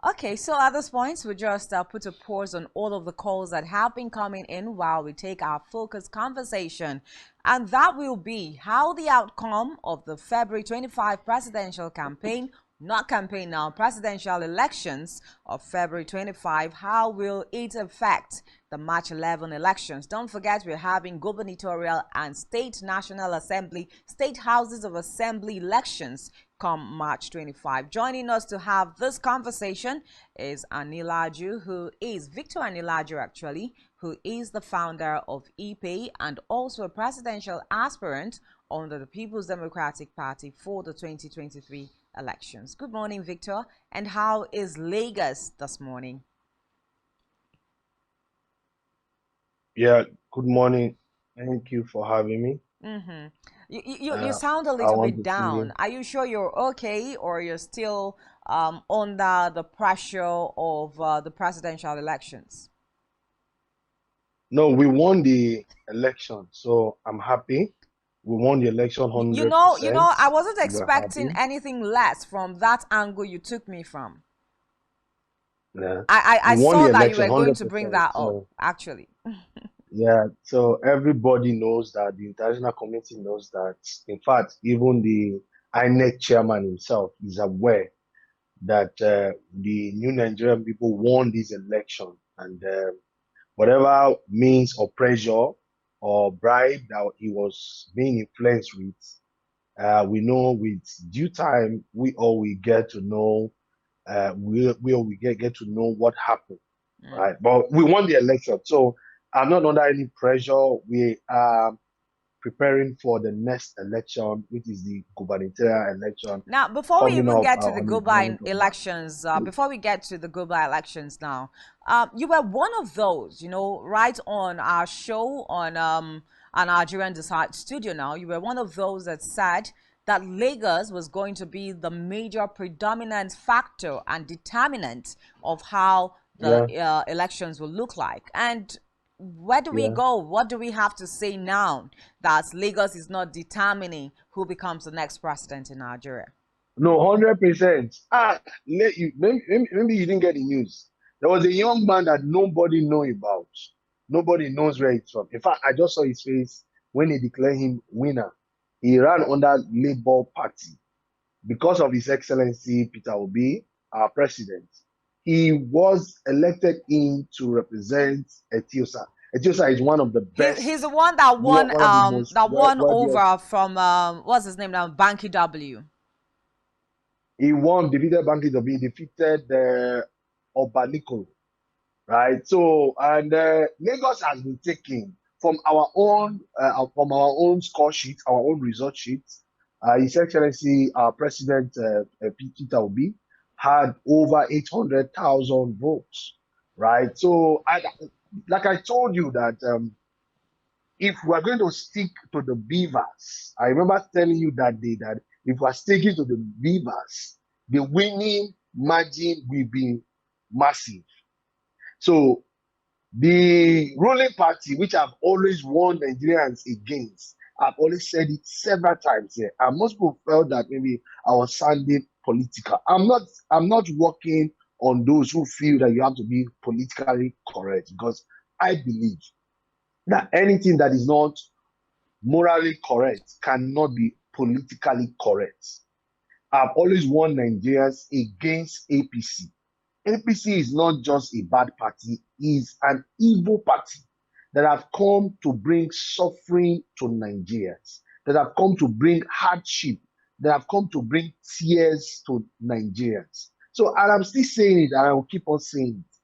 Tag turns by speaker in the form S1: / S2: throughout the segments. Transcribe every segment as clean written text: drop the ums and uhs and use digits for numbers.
S1: Okay, so at this point, we just put a pause on all of the calls that have been coming in while we take our focused conversation. And that will be how the outcome of the February 25 presidential campaign, not campaign now, presidential elections of February 25, how will it affect the March 11 elections? Don't forget, we're having gubernatorial and state national assembly, state houses of assembly elections come March 25. Joining us to have this conversation is Anilaju, who is Victor Anilaju, actually, who is the founder of EPA and also a presidential aspirant under the People's Democratic Party for the 2023 elections. Good morning, Victor. And how is Lagos this morning?
S2: Yeah, good morning. Thank you for having me.
S1: Mm-hmm. You
S2: Uh,
S1: sound a
S2: I
S1: little
S2: want
S1: bit
S2: to see
S1: down.
S2: you.
S1: Are you sure you're okay, or you're still under the pressure of the presidential elections?
S2: No, we won the election, so I'm happy. We won the election
S1: I
S2: 100%.
S1: wasn't
S2: We're
S1: expecting
S2: happy.
S1: anything less from that angle you took me from.
S2: Yeah.
S1: I
S2: We won
S1: saw
S2: the
S1: that you
S2: election
S1: were going to bring
S2: 100%.
S1: that up,
S2: So,
S1: actually.
S2: yeah, so everybody knows that, the international community knows that. In fact, even the INEC chairman himself is aware that the new Nigerian people won this election. And whatever means or pressure or bribe that he was being influenced with, we know with due time, we all will get to know, we all will get to know what happened,
S1: Mm.
S2: right? But we won the election. So I'm not under any pressure. We are preparing for the next election, which is the gubernatorial election
S1: Now, before we
S2: coming
S1: even
S2: up
S1: get to the
S2: on the
S1: Goba
S2: 11th of
S1: elections,
S2: March.
S1: before we get to the Goba elections now, you were one of those, right on our show on our Nigerian Decide studio now, you were one of those that said that Lagos was going to be the major predominant factor and determinant of how the
S2: Yeah,
S1: elections will look like. And where do we
S2: yeah.
S1: go? What do we have to say now that Lagos is not determining who becomes the next president in Nigeria?
S2: No, 100%. Maybe you didn't get the news. There was a young man that nobody know about. Nobody knows where he's from. In fact, I just saw his face when they declared him winner. He ran under Labour Party because of His Excellency Peter Obi, our president. He was elected in to represent Etiosa. Etiosa is one of the
S1: He's the
S2: best,
S1: one that won
S2: one of the most
S1: over
S2: wealthiest.
S1: from what's his name now, Banky W.
S2: He won, defeated Banky W, defeated Obanikoro, right? So, and Lagos has been taken from our own score sheet, our own result sheet. His Excellency, President Peter Obi, had over 800,000 votes, right? So, like I told you that if we're going to stick to the beavers, I remember telling you that day that if we're sticking to the beavers, the winning margin will be massive. So the ruling party, which I've always warned Nigerians against, I've always said it several times here. And most people felt that maybe I was sounding political. I'm not working on those who feel that you have to be politically correct, because I believe that anything that is not morally correct cannot be politically correct. I've always warned Nigerians against APC. APC is not just a bad party, it's an evil party that have come to bring suffering to Nigerians, that have come to bring hardship, that have come to bring tears to Nigerians. So, and I'm still saying it, and I will keep on saying it,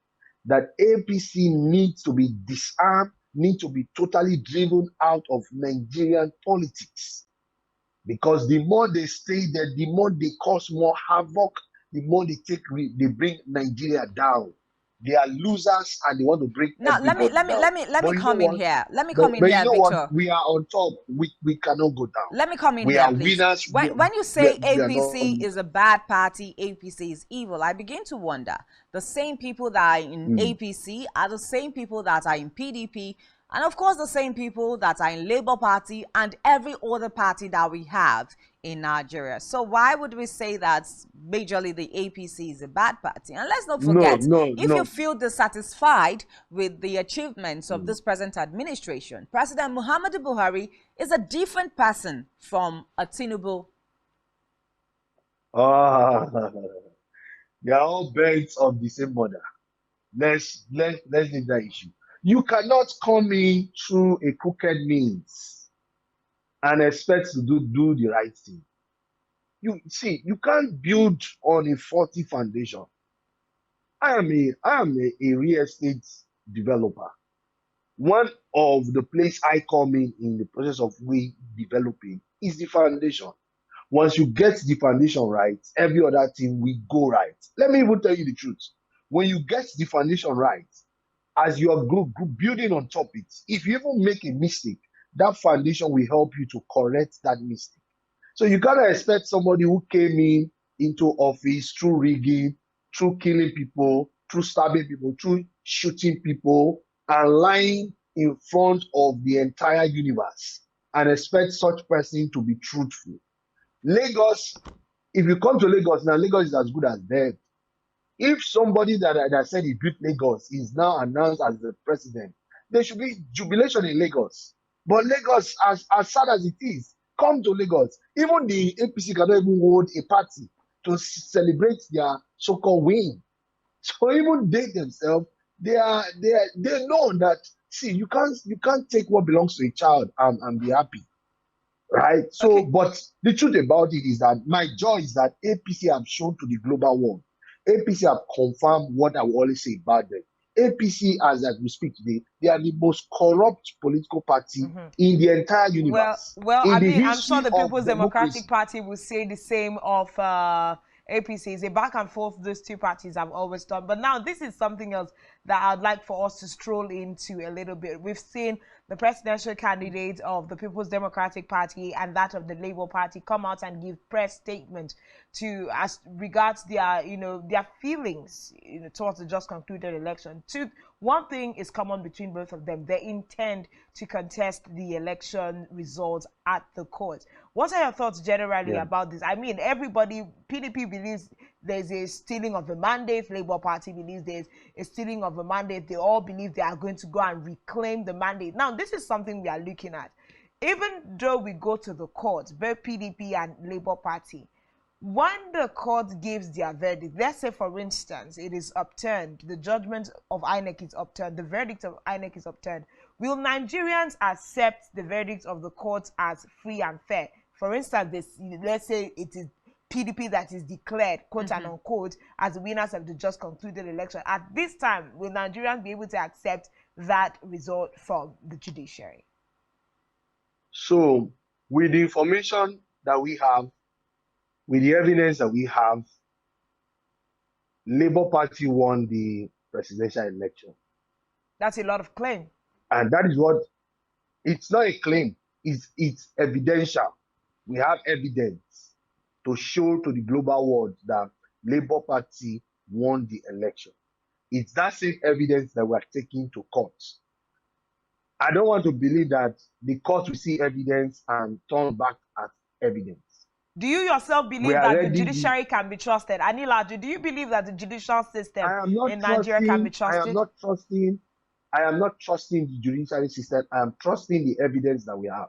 S2: that APC needs to be disarmed, needs to be totally driven out of Nigerian politics. Because the more they stay there, the more they cause more havoc, the more they bring Nigeria down. They are losers and they want to bring
S1: Now,
S2: everybody down.
S1: let me
S2: But you know
S1: come in
S2: what?
S1: here. Let me come in
S2: But you
S1: here,
S2: know what?
S1: Victor.
S2: We are on top. We cannot go down.
S1: Let me come in
S2: We
S1: here,
S2: are
S1: please.
S2: winners.
S1: When you
S2: We are,
S1: say
S2: we are not
S1: APC is
S2: losers.
S1: a bad party, APC is evil, I begin to wonder. The same people that are in
S2: Mm.
S1: APC are the same people that are in PDP, And of course, the same people that are in Labour Party and every other party that we have in Nigeria. So why would we say that majorly the APC is a bad party? And let's not
S2: No,
S1: forget,
S2: no,
S1: if you
S2: no.
S1: feel dissatisfied with the achievements of this present administration, President Muhammadu Buhari is a different person from a Tinubu.
S2: Ah, they are all birds of the same mother. Let's leave that issue. You cannot come in through a crooked means and expect to do the right thing. You see, you can't build on a faulty foundation. I am a real estate developer. One of the place I come in the process of we developing is the foundation. Once you get the foundation right, every other thing will go right. Let me even tell you the truth. When you get the foundation right, as you are building on top it, if you even make a mistake, that foundation will help you to correct that mistake. So you cannot expect somebody who came into office through rigging, through killing people, through stabbing people, through shooting people, and lying in front of the entire universe and expect such person to be truthful. Lagos, if you come to Lagos now, Lagos is as good as dead. If somebody that said he built Lagos is now announced as the president, there should be jubilation in Lagos. But Lagos, as sad as it is, come to Lagos. Even the APC cannot even hold a party to celebrate their so-called win. So even they themselves, they know that, see, you can't take what belongs to a child and be happy. Right? So,
S1: Okay.
S2: but the truth about it is that my joy is that APC have shown to the global world. APC have confirmed what I will always say about them. APC, as we speak today, they are the most corrupt political party in the entire universe.
S1: Well,
S2: In
S1: I
S2: the
S1: mean, I'm sure
S2: history
S1: the
S2: of
S1: People's Democratic
S2: democracy.
S1: Party will say the same of APC. It's a back and forth those two parties have always done. But now this is something else that I'd like for us to stroll into a little bit. We've seen the presidential candidate of the People's Democratic Party and that of the Labour Party come out and give press statement to as regards their their feelings towards the just concluded election. One thing is common between both of them: they intend to contest the election results at the court. What are your thoughts generally
S2: Yeah.
S1: about this? I mean, everybody, PDP believes there's a stealing of the mandate, Labour Party believes there's a stealing of the mandate. They all believe they are going to go and reclaim the mandate. Now, this is something we are looking at. Even though we go to the court, both PDP and Labour Party, when the court gives their verdict, let's say for instance it is upturned, the judgment of INEC is upturned, the verdict of INEC is upturned, will Nigerians accept the verdict of the court as free and fair? For instance, let's say it is PDP that is declared, quote and unquote, as the winners of the just concluded election. At this time, will Nigerians be able to accept that result from the judiciary?
S2: So, with the information that we have, with the evidence that we have, Labour Party won the presidential election.
S1: That's a lot of claim.
S2: And that is what, it's not a claim, it's evidential. We have evidence to show to the global world that Labour Party won the election. It's that same evidence that we're taking to court. I don't want to believe that the court will see evidence and turn back at evidence.
S1: Do you yourself
S2: We
S1: believe
S2: are
S1: that the
S2: ready.
S1: judiciary can be trusted? Anilaju, do you believe that the judicial system
S2: I am not
S1: in Nigeria can be trusted?
S2: I am not trusting the judiciary system. I am trusting the evidence that we have.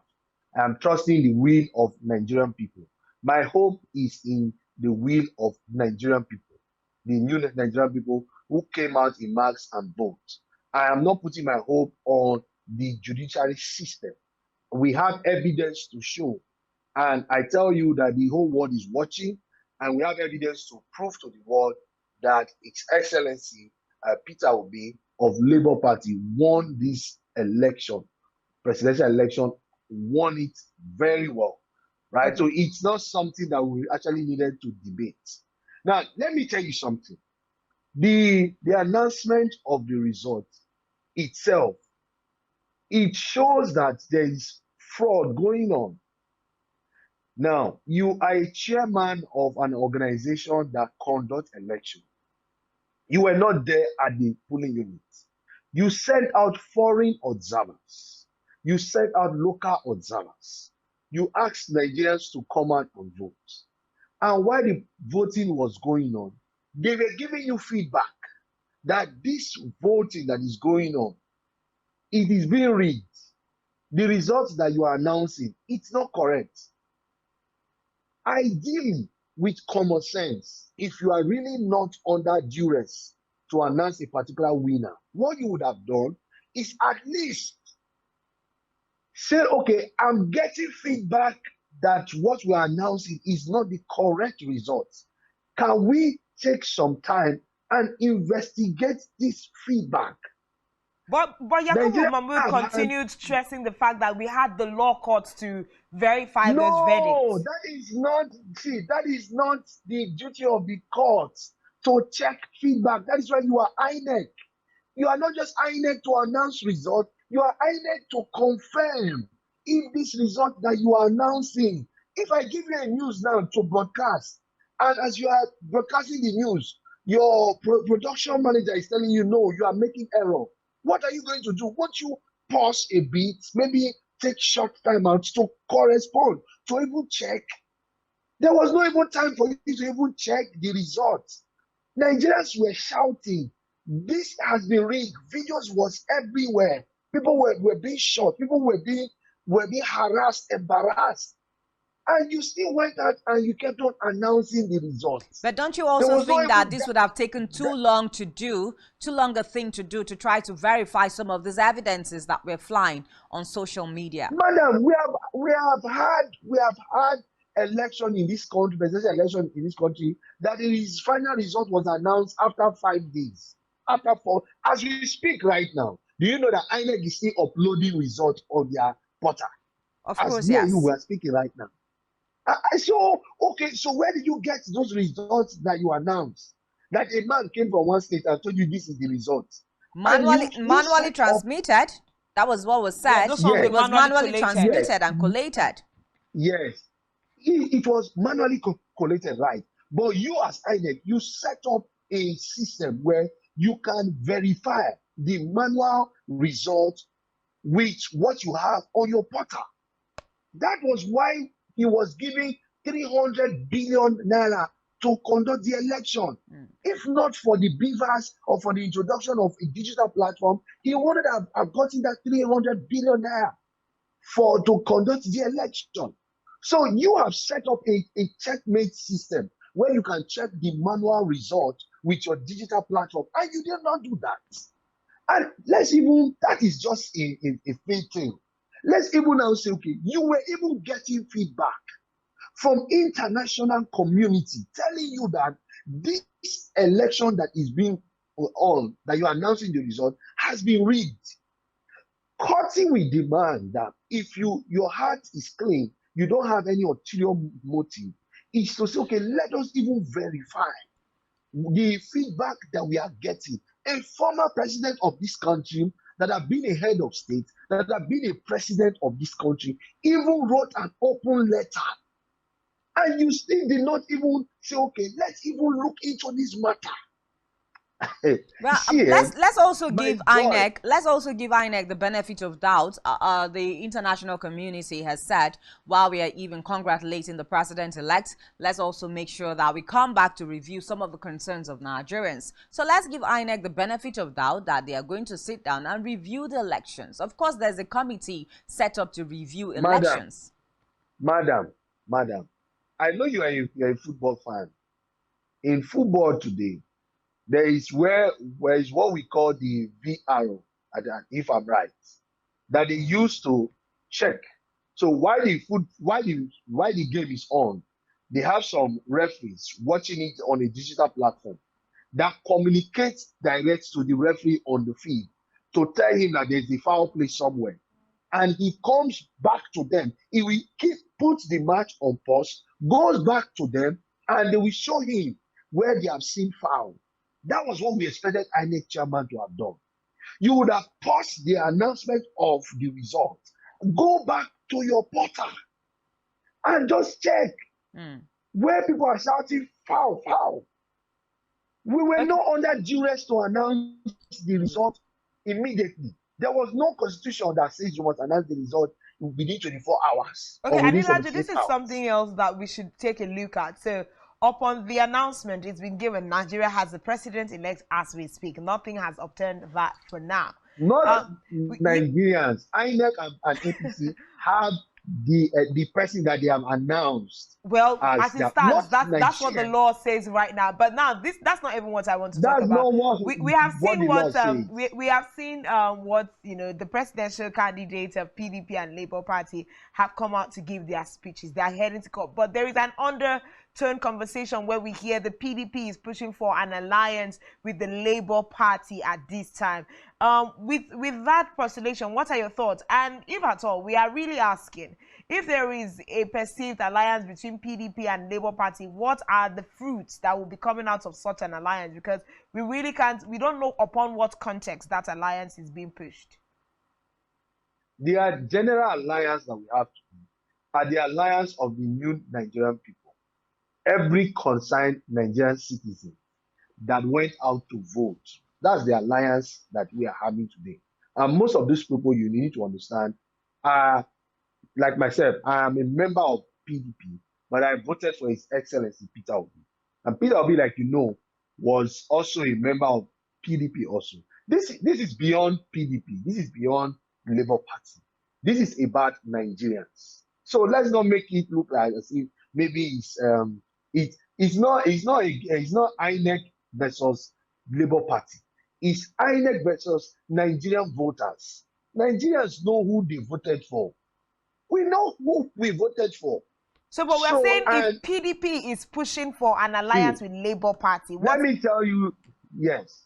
S2: I am trusting the will of Nigerian people. My hope is in the will of Nigerian people, the new Nigerian people who came out in mass and vote. I am not putting my hope on the judiciary system. We have evidence to show. And I tell you that the whole world is watching, and we have evidence to prove to the world that His Excellency Peter Obi of Labour Party won this election, presidential election, won it very well, right? So it's not something that we actually needed to debate. Now, let me tell you something. The announcement of the result itself, it shows that there is fraud going on. Now, you are a chairman of an organization that conducts election. You were not there at the polling unit. You sent out foreign observers. You sent out local observers. You asked Nigerians to come out and vote. And while the voting was going on, they were giving you feedback that this voting that is going on, it is being rigged. The results that you are announcing, it's not correct. Ideally, with common sense, if you are really not under duress to announce a particular winner, what you would have done is at least say, okay, I'm getting feedback that what we are announcing is not the correct results. Can we take some time and investigate this feedback?
S3: But Yakubu
S2: Nigeria
S3: Mahmood
S2: have had,
S3: continued stressing the fact that we had the law courts to verify those
S2: no,
S3: verdicts.
S2: that is not the duty of the courts to check feedback. That is why you are INEC. You are not just INEC to announce results, you are INEC to confirm if this result that you are announcing. If I give you a news now to broadcast, and as you are broadcasting the news, your production manager is telling you, no, you are making error. What are you going to do? Won't you pause a bit, maybe take short time out to correspond, to even check? There was no even time for you to even check the results. Nigerians were shouting, this has been rigged. Videos was everywhere. People were being shot. People were being harassed, embarrassed. And you still went out and you kept on announcing the results.
S1: But don't you also think that this would have taken too long a thing to do to try to verify some of these evidences that were flying on social media?
S2: Madam, we have had election in this country, presidential election in this country, that his final result was announced after 5 days. After 4, as we speak right now, do you know that INEC is still uploading results on their portal?
S1: Of course,
S2: as
S1: yes.
S2: You were speaking right now. So where did you get those results that you announced? That a man came from one state and told you this is the result.
S1: Manually transmitted. That was what was said.
S3: Yeah,
S1: it was manually transmitted and collated.
S2: Yes. It was manually collated, right? But you as INEC, you set up a system where you can verify the manual result with what you have on your portal. That was why he was giving 300 billion naira to conduct the election. If not for the beavers or for the introduction of a digital platform, he wouldn't have gotten that 300 billion naira to conduct the election. So you have set up a checkmate system where you can check the manual result with your digital platform, and you did not do that. And that is just a fake thing. Let's even now say, okay, you were even getting feedback from international community telling you that this election that is being on, that you're announcing the result, has been rigged. Cutting with demand that if your heart is clean, you don't have any ulterior motive, is to say, okay, let us even verify the feedback that we are getting. A former president of this country that have been a head of state, that have been a president of this country, even wrote an open letter. And you still did not even say, okay, let's even look into this matter.
S1: Well, let's also give INEC the benefit of doubt. The international community has said, while we are even congratulating the president-elect, let's also make sure that we come back to review some of the concerns of Nigerians. So let's give INEC the benefit of doubt that they are going to sit down and review the elections. Of course, there's a committee set up to review elections.
S2: Madam, I know you're a football fan. In football today, there is what we call the VRO, if I'm right, that they use to check. So while the game is on, they have some referees watching it on a digital platform that communicates direct to the referee on the field to tell him that there's a foul play somewhere. And he comes back to them. He will put the match on pause, goes back to them, and they will show him where they have seen foul. That was what we expected INEC chairman to have done. You would have paused the announcement of the result, go back to your portal, and just check where people are shouting foul. We were not under duress to announce the result immediately. There was no constitution that says you must announce the result within 24 hours
S3: Okay,
S2: or within
S3: Anilaju,
S2: 78
S3: this is
S2: hours.
S3: something else that we should take a look at. So, upon the announcement, it's been given Nigeria has the president-elect as we speak. Nothing has obtained that for now.
S2: Not
S3: We
S2: Nigerians. INEC and APC have the person that they have announced
S3: Well,
S2: as
S3: as it
S2: their,
S3: stands,
S2: not
S3: that's what the
S2: Nigerian.
S3: law says right now. But now that's not even what I want to talk
S2: That's
S3: about.
S2: not
S3: We have
S2: what
S3: seen
S2: the law
S3: what
S2: says.
S3: we have seen what the presidential candidates of PDP and Labour Party have come out to give their speeches. They are heading to court, but there is an undertone conversation where we hear the PDP is pushing for an alliance with the Labour Party at this time. With that postulation, what are your thoughts? And if at all, we are really asking, if there is a perceived alliance between PDP and Labour Party, what are the fruits that will be coming out of such an alliance? Because we really can't, we don't know upon what context that alliance is being pushed.
S2: The general alliance that we have are the alliance of the new Nigerian people. Every concerned Nigerian citizen that went out to vote. That's the alliance that we are having today. And most of these people, you need to understand, are like myself. I am a member of PDP, but I voted for His Excellency Peter Obi. And Peter Obi, like you know, was also a member of PDP also. This is beyond PDP. This is beyond the Labour Party. This is about Nigerians. So let's not make it look like as if maybe it's not INEC versus Labour Party. It's INEC versus Nigerian voters. Nigerians know who they voted for. We know who we voted for.
S3: So, but we're saying
S2: and
S3: if PDP is pushing for an alliance with Labour Party,
S2: let me tell you, yes.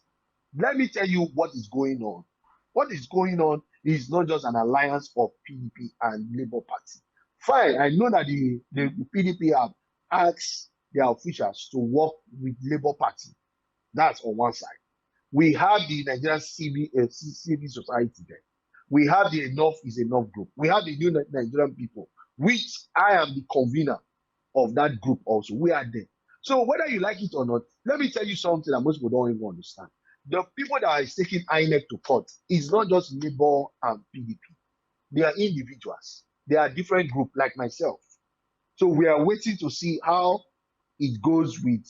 S2: Let me tell you what is going on. What is going on is not just an alliance of PDP and Labour Party. Fine, I know that the PDP have asked their officials to work with Labour Party. That's on one side. We have the Nigerian civil society there. We have the Enough is Enough group. We have the New Nigerian People, which I am the convener of that group also. We are there. So whether you like it or not, let me tell you something that most people don't even understand. The people that are taking INEC to court is not just Labour and PDP. They are individuals. They are different groups like myself. So we are waiting to see how it goes with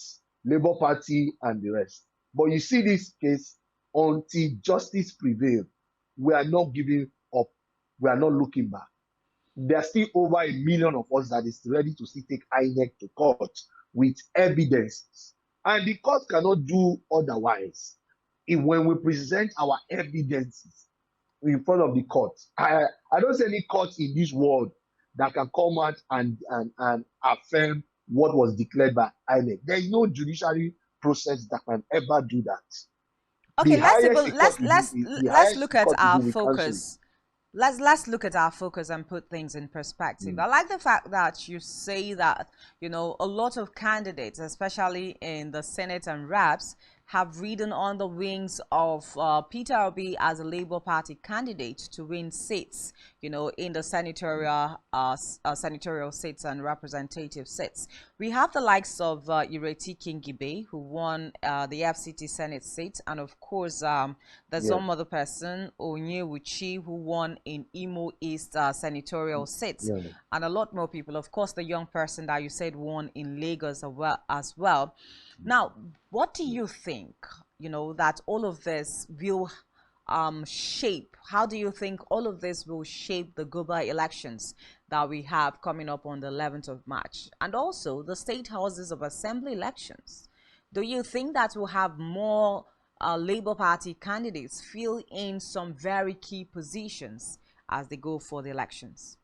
S2: Labour Party and the rest. But you see this case, until justice prevails, we are not giving up. We are not looking back. There are still over 1 million of us that is ready to still take INEC to court with evidences. And the court cannot do otherwise. When we present our evidences in front of the court, I don't see any court in this world that can come out and affirm what was declared by INEC. There is no judiciary process that can ever do that.
S1: Okay, let's look at our
S2: will
S1: focus. Let's look at our focus and put things in perspective. I like the fact that you say that, you know, a lot of candidates, especially in the Senate and Reps, have ridden on the wings of Peter Obi as a Labour Party candidate to win seats, you know, in the senatorial seats and representative seats. We have the likes of Ireti Kingibe, who won the FCT Senate seat, and of course, there's some other person, Onyewuchi, who won in Imo East senatorial seats, and a lot more people. Of course, the young person that you said won in Lagos as well. Now, what do you think, you know, that all of this will shape? How do you think all of this will shape the global elections that we have coming up on the 11th of March? And also the state houses of assembly elections. Do you think that we'll have more Labour Party candidates fill in some very key positions as they go for the elections?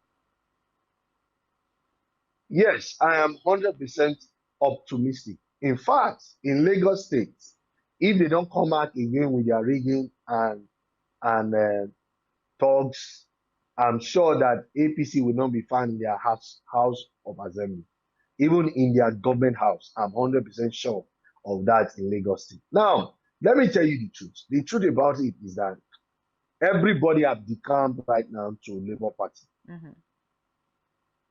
S2: Yes, I am 100% optimistic. In fact, in Lagos State, if they don't come out again with their rigging and thugs, I'm sure that APC will not be found in their house of assembly. Even in their government house, I'm 100% sure of that in Lagos State. Now, let me tell you the truth. The truth about it is that everybody have decamped right now to Labour Party.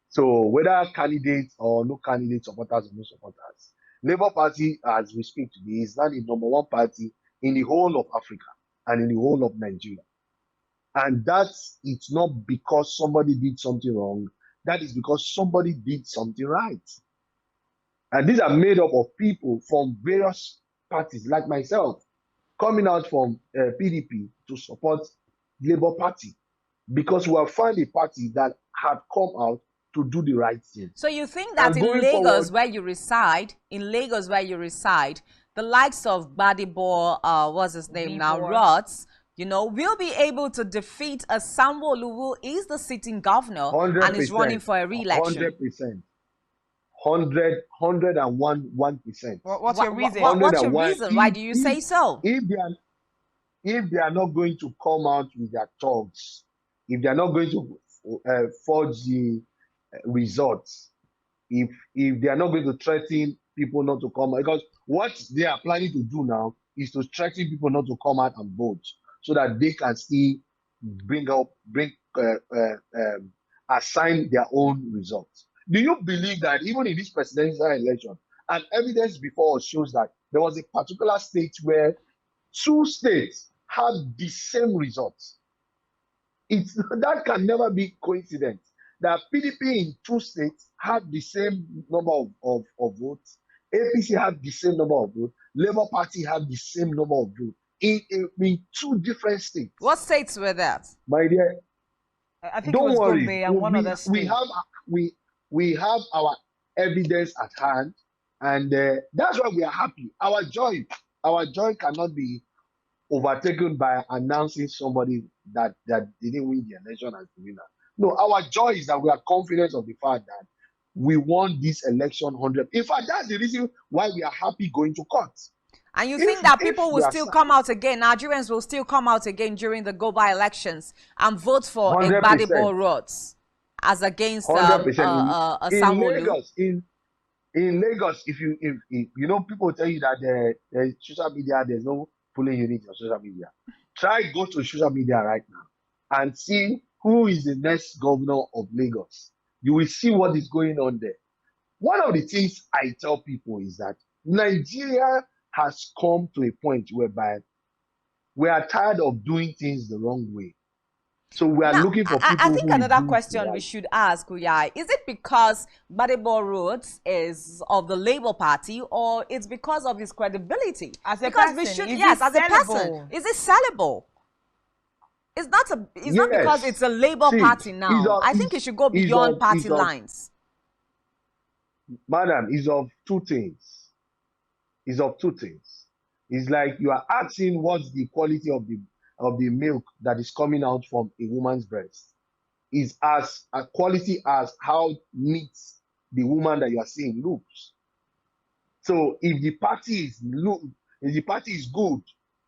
S2: So whether candidates or no candidates, supporters or no supporters, Labour Party, as we speak today, is now the #1 party in the whole of Africa and in the whole of Nigeria. And it's not because somebody did something wrong. That is because somebody did something right. And these are made up of people from various parties, like myself, coming out from PDP to support Labour Party, because we have found a party that had come out to do the right thing.
S1: So you think that in Lagos, where you reside, the likes of Gbadebo, what's his name now, Rods, you know, will be able to defeat a Sanwo-Olu who is the sitting governor
S2: 100%,
S1: and is running for a re-election?
S2: 100%. 101%.
S3: What's your reason?
S1: What's your reason? Why do you say so?
S2: If they are not going to come out with their talks, if they are not going to forge the results, if they are not going to threaten people not to come out, because what they are planning to do now is to threaten people not to come out and vote, so that they can still assign their own results. Do you believe that even in this presidential election, and evidence before us shows that there was a particular state where 2 states had the same results? That can never be coincidence. That PDP in 2 states had the same number of votes, APC had the same number of votes, Labour Party had the same number of votes in 2 different states.
S1: What states were that?
S2: My dear,
S3: I think
S2: don't
S3: it was
S2: worry.
S3: Gombe and one other state.
S2: We have our evidence at hand, and that's why we are happy. Our joy cannot be overtaken by announcing somebody that didn't win the election as the winner. No, our joy is that we are confident of the fact that we won this election 100. In fact, that's the reason why we are happy going to court.
S1: And you think that people will still come out again, Nigerians will still come out again during the go-by elections and vote for Gbadebo Rods as against Sanwo-Olu?
S2: In Lagos, if you know, people tell you that the social media, there's no polling unit on social media. Try go to social media right now and see who is the next governor of Lagos. You will see what is going on there. One of the things I tell people is that Nigeria has come to a point whereby we are tired of doing things the wrong way. So we are looking for people. I
S1: think another question we should ask, Uyai, is it because Gbadebo Rods is of the Labour Party, or it's because of his credibility?
S3: As a person, is
S1: it sellable? It's not because it's a Labour Party now. I think it should go beyond party lines.
S2: Madam, it's of 2 things. It's of 2 things. It's like you are asking what's the quality of the milk that is coming out from a woman's breast. Is as a quality as how neat the woman that you are seeing looks. So if the party is good,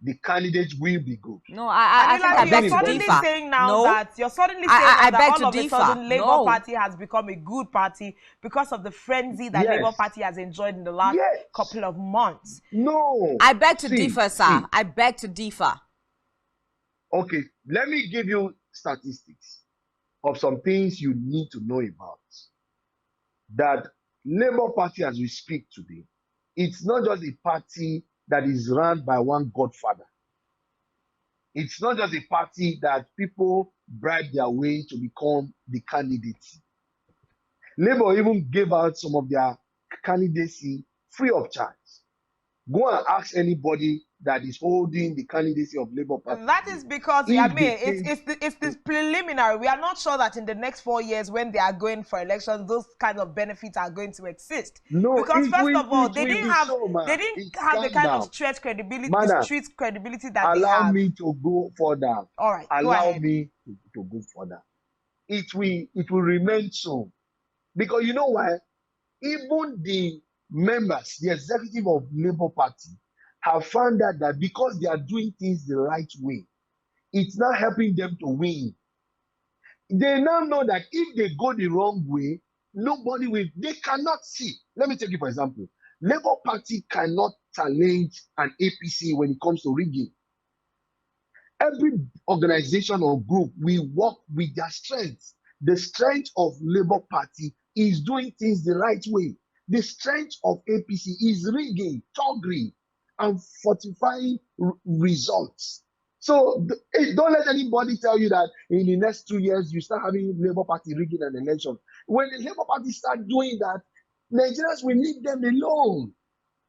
S2: the candidate will be good.
S1: No, I think I beg to differ.
S3: You're suddenly saying that all of a sudden Labour Party has become a good party because of the frenzy that Labour Party has enjoyed in the last couple of months.
S2: No.
S1: I beg to differ, sir. I beg to differ.
S2: Okay, let me give you statistics of some things you need to know about. That Labour Party, as we speak today, it's not just a party that is run by one godfather. It's not just a party that people bribe their way to become the candidates. Labour even gave out some of their candidacy free of charge. Go and ask anybody that is holding the candidacy of Labour Party.
S3: That is because, it's this preliminary. We are not sure that in the next 4 years, when they are going for elections, those kinds of benefits are going to exist.
S2: No,
S3: because first of all, they didn't have the kind of street credibility that they have.
S2: Allow me to go further.
S3: All right,
S2: allow me to go further. It will remain so, because you know why? Even the members, the executive of Labour Party, have found out that because they are doing things the right way, it's not helping them to win. They now know that if they go the wrong way, nobody will. They cannot see. Let me take you for example. Labour Party cannot challenge an APC when it comes to rigging. Every organization or group will work with their strengths. The strength of Labour Party is doing things the right way. The strength of APC is rigging, thuggery, and fortifying results. So don't let anybody tell you that in the next 2 years you start having Labour Party rigging an election. When the Labour Party start doing that, Nigerians will leave them alone.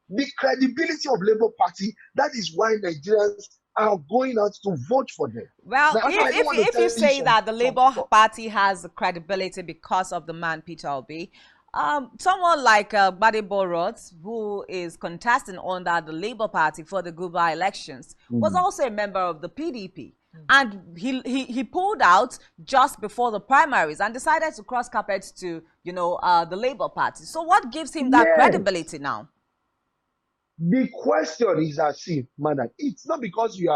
S2: The credibility of Labour Party, that is why Nigerians are going out to vote for them.
S1: Well,
S2: Now,
S1: if you say that the Labour Party has credibility because of the man Peter Obi, someone like Gbadebo Rods, who is contesting under the Labour Party for the Guba elections, was also a member of the PDP. And he pulled out just before the primaries and decided to cross carpet to, the Labour Party. So what gives him that credibility now?
S2: The question is as if, madam, it's not because you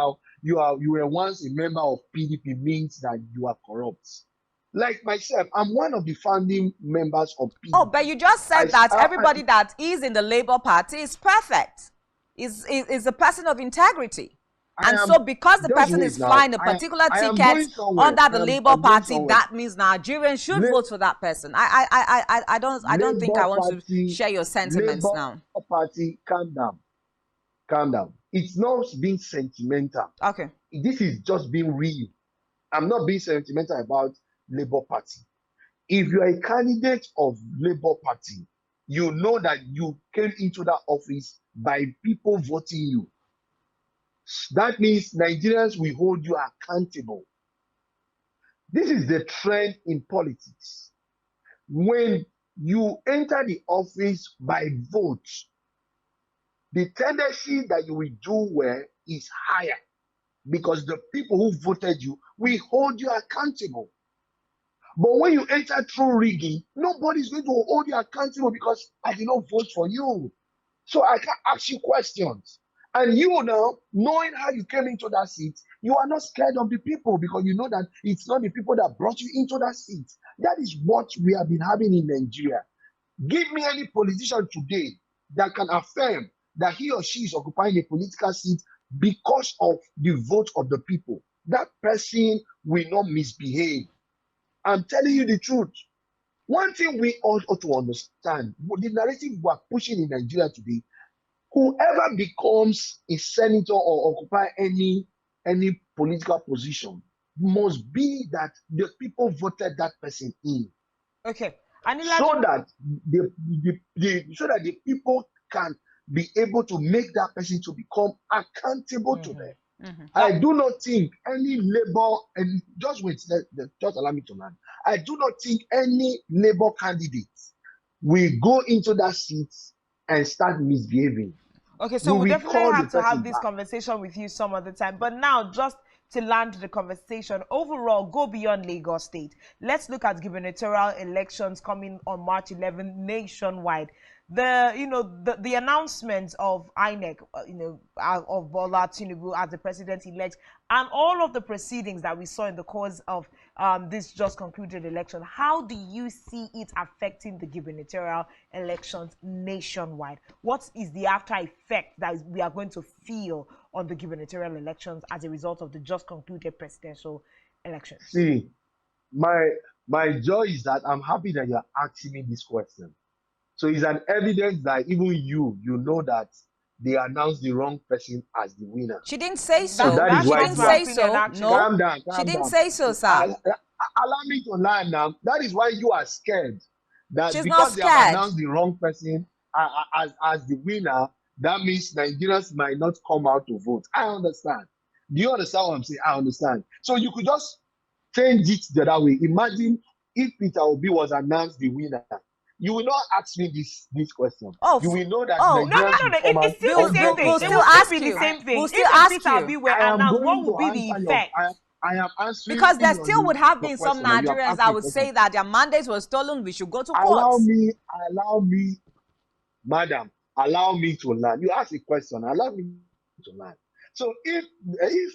S2: were once a member of PDP means that you are corrupt. Like myself, I'm one of the founding members of PDP.
S1: Oh, but you just said that everybody that is in the Labour Party is perfect, is a person of integrity. And so because the person is flying a particular ticket under the Labour Party, that means Nigerians should vote for that person. I don't think I want to share your sentiments now.
S2: Labour Party, calm down. Calm down. It's not being sentimental.
S1: Okay.
S2: This is just being real. I'm not being sentimental about Labour Party. If you are a candidate of Labour Party, you know that you came into that office by people voting you. That means Nigerians will hold you accountable. This is the trend in politics. When you enter the office by vote, the tendency that you will do well is higher because the people who voted you will hold you accountable. But when you enter through rigging, nobody's going to hold you accountable because I did not vote for you. So I can ask you questions. And you now, knowing how you came into that seat, you are not scared of the people because you know that it's not the people that brought you into that seat. That is what we have been having in Nigeria. Give me any politician today that can affirm that he or she is occupying a political seat because of the vote of the people. That person will not misbehave. I'm telling you the truth. One thing we ought to understand, the narrative we are pushing in Nigeria today, whoever becomes a senator or occupy any political position must be that the people voted that person in.
S3: Okay.
S2: So that the people can be able to make that person to become accountable to them. I do not think any Labour, and just wait, just allow me to land. I do not think any Labour candidate will go into that seat and start misbehaving.
S3: Okay, so we definitely have to have this conversation with you some other time. But now, just to land the conversation, overall, go beyond Lagos State. Let's look at gubernatorial elections coming on March 11 nationwide. The announcement of INEC, of Bola Tinubu as the president-elect, and all of the proceedings that we saw in the course of this just concluded election. How do you see it affecting the gubernatorial elections nationwide? What is the after effect that we are going to feel on the gubernatorial elections as a result of the just concluded presidential elections?
S2: See, my joy is that I'm happy that you're asking me this question. So it's an evidence that even you know that they announced the wrong person as the winner.
S1: She didn't say so.
S2: That
S1: she didn't say so. No,
S2: calm down.
S1: She didn't say so, sir.
S2: Allow me to learn now. That is why you are scared. That
S1: she's
S2: because
S1: not scared.
S2: They have announced the wrong person as the winner, that means Nigerians might not come out to vote. I understand. Do you understand what I'm saying? I understand. So you could just change it the other way. Imagine if Peter Obi was announced the winner. You will not ask me this question. Oh, you will know that.
S3: Oh, no. It's still the same thing.
S1: We'll still ask you.
S3: We'll
S1: still ask you.
S3: What would be the effect?
S2: I am answering.
S1: Because there still would have been some Nigerians that would say that their mandates were stolen. We should go to court.
S2: Allow me, madam. Allow me to learn. You asked a question. Allow me to learn. So if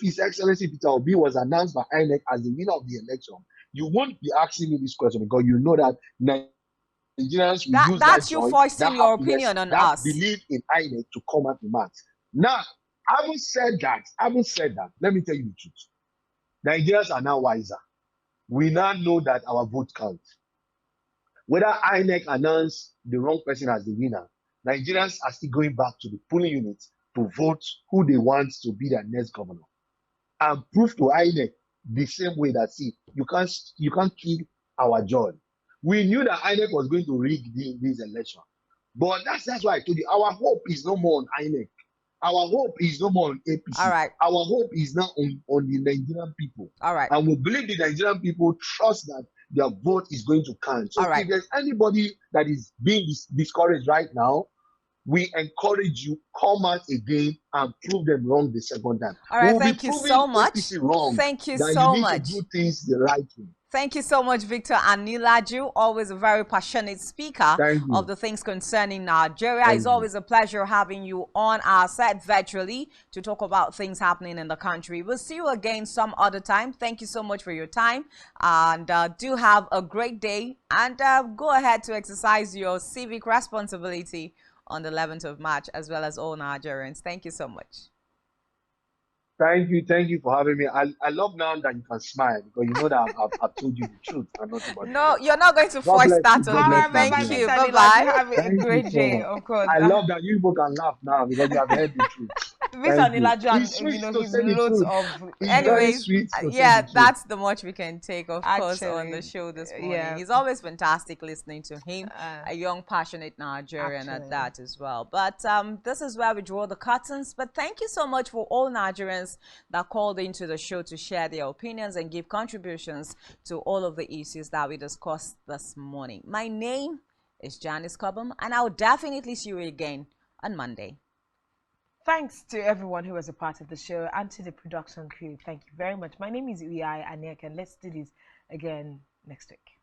S2: His Excellency Peter Obi was announced by INEC as the winner of the election, you won't be asking me this question because you know that Nigerians will use
S1: that's you voicing your opinion on us.
S2: Believe in INEC to come at the marks. Now, having said that, let me tell you the truth. Nigerians are now wiser. We now know that our vote counts. Whether INEC announced the wrong person as the winner, Nigerians are still going back to the polling unit to vote who they want to be their next governor. and prove to INEC the same way that, see, you can't kill our joy. We knew that INEC was going to rig this election, but that's why I told you our hope is no more on INEC. Our hope is no more on APC.
S1: All right.
S2: Our hope is now on the Nigerian people.
S1: All right.
S2: And we believe the Nigerian people trust that their vote is going to count. So
S1: all right.
S2: if there's anybody that is being discouraged right now, we encourage you, come out again and prove them wrong the second time.
S1: All right,
S2: we'll
S1: thank you so much.
S2: APC wrong,
S1: thank you
S2: that
S1: so
S2: you need
S1: much.
S2: to do things the right way.
S1: Thank you so much, Victor Anilaju, always a very passionate speaker of the things concerning Nigeria. It's always a pleasure having you on our set virtually to talk about things happening in the country. We'll see you again some other time. Thank you so much for your time, and do have a great day, and go ahead to exercise your civic responsibility on the 11th of March, as well as all Nigerians. Thank you so much.
S2: Thank you for having me. I love now that you can smile, because you know that I've told you the truth and not about
S1: No, you're not going to force that on me. Thank you. Bye-bye.
S3: Have a great day, of course.
S2: I love that you people can laugh now because you have heard the truth.
S3: Mr. Anilaju, and you know, he's loads of.
S1: Anyways, yeah, that's the much we can take, of course, on the show this morning.
S3: Yeah.
S1: It's always fantastic listening to him, a young, passionate Nigerian at that as well. But this is where we draw the curtains. But thank you so much for all Nigerians that called into the show to share their opinions and give contributions to all of the issues that we discussed this morning. My name is Janice Cobham, and I'll definitely see you again on Monday.
S3: Thanks to everyone who was a part of the show and to the production crew. Thank you very much. My name is Uyai Anek, and let's do this again next week.